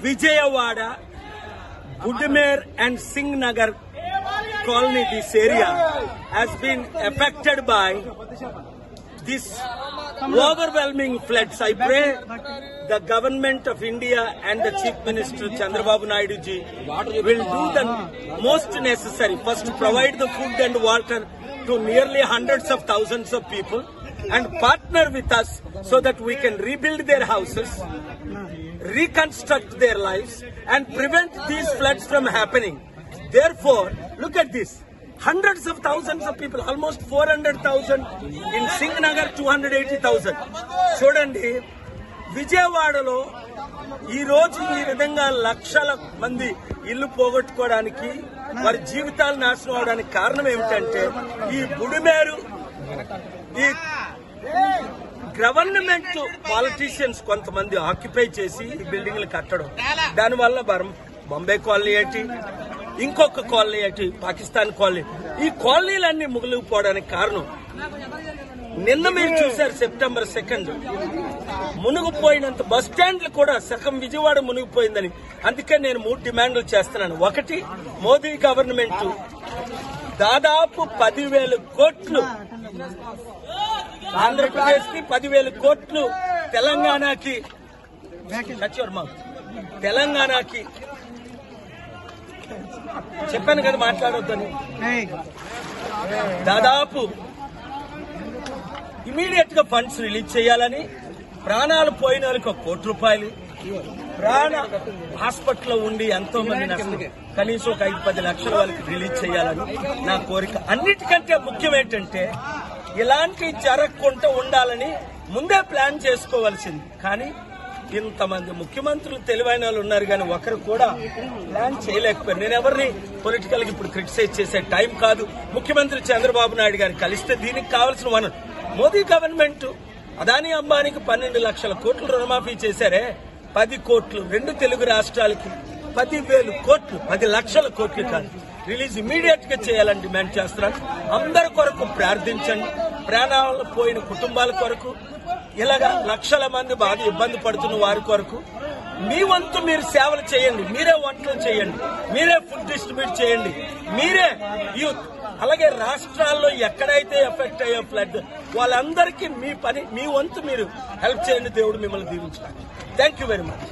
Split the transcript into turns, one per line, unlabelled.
Vijayawada, Budimere and Singh Nagar colony, this area has been affected by this overwhelming floods. I pray the government of India and the Chief Minister Chandrababu Naidu ji will do the most necessary. First, provide the food and water to nearly hundreds of thousands of people and partner with us so that we can rebuild their houses, reconstruct their lives and prevent these floods from happening. Therefore, look at this. Hundreds of thousands of people, almost 400,000 in Singh Nagar, 280,000. చూడండి, విజయవాడలో ఈ రోజు ఈ విధంగా లక్షల మంది ఇల్లు పోగొట్టుకోవడానికి, వారి జీవితాలు నాశనం అవడానికి కారణం ఏమిటంటే ఈ బుడిమేరు, ఈ గవర్నమెంట్ పాలిటీషియన్స్ కొంతమంది ఆక్యుపై చేసి ఈ బిల్డింగ్లు కట్టడం. దానివల్ల బాంబే కాలనీ ఏంటి, ఇంకొక కాలనీ ఏంటి, పాకిస్తాన్ కాలనీ, ఈ కాలనీలన్నీ ముగిలిపోవడానికి కారణం. నిన్న మీరు చూశారు సెప్టెంబర్ 2 మునిగిపోయినంత బస్ స్టాండ్లు కూడా సగం విజయవాడ మునిగిపోయిందని. అందుకే నేను 3 డిమాండ్లు చేస్తున్నాను. ఒకటి, మోదీ గవర్నమెంట్ దాదాపు 10,000 కోట్లు ఆంధ్రప్రదేశ్ కి, 10,000 కోట్లు తెలంగాణకి చెప్పాను కదా మాట్లాడొద్దని. దాదాపు ఇమీడియట్ గా ఫండ్స్ రిలీజ్ చేయాలని, ప్రాణాలు పోయిన వాళ్ళకి 1 కోటి రూపాయలు, హాస్పిటల్లో ఉండి ఎంతో మంది నష్టం, కనీసం ఒక 5-10 లక్షల వాళ్ళకి రిలీజ్ చేయాలని నా కోరిక. అన్నిటికంటే ముఖ్యం ఏంటంటే ఇలాంటి జరగకుండా ఉండాలని ముందే ప్లాన్ చేసుకోవాల్సింది. కానీ ఇంతమంది ముఖ్యమంత్రులు తెలివైన వాళ్ళు ఉన్నారు, కానీ ఒకరు కూడా ప్లాన్ చేయలేకపోయారు. నేను ఎవరిని పొలిటికల్ గా ఇప్పుడు క్రిటిసైజ్ చేసే టైం కాదు. ముఖ్యమంత్రి చంద్రబాబు నాయుడు గారిని కలిస్తే దీనికి కావాల్సిన వనరు. మోదీ గవర్నమెంట్ అదానీ అంబానీకి 12 లక్షల కోట్లు రుణమాఫీ చేశారే, 10 కోట్లు 2 తెలుగు రాష్ట్రాలకి, 10,000 కోట్లు, 10 లక్షల కోట్లు కాదు, రిలీజ్ ఇమీడియట్ గా చేయాలని డిమాండ్ చేస్తున్నాను. అందరి కొరకు ప్రార్థించండి. ప్రాణాలు పోయిన కుటుంబాల కొరకు, ఇలాగా లక్షల మంది బాగా ఇబ్బంది పడుతున్న వారి కొరకు మీ వంతు మీరు సేవలు చేయండి. మీరే వంటలు చేయండి, మీరే ఫుడ్ డిస్ట్రిబ్యూట్ చేయండి, మీరే యూత్. అలాగే రాష్ట్రాల్లో ఎక్కడైతే ఎఫెక్ట్ అయ్యే ఫ్లడ్ వాళ్ళందరికీ మీ వంతు మీరు హెల్ప్ చేయండి. దేవుడు మిమ్మల్ని దీవించాలి. Thank you very much.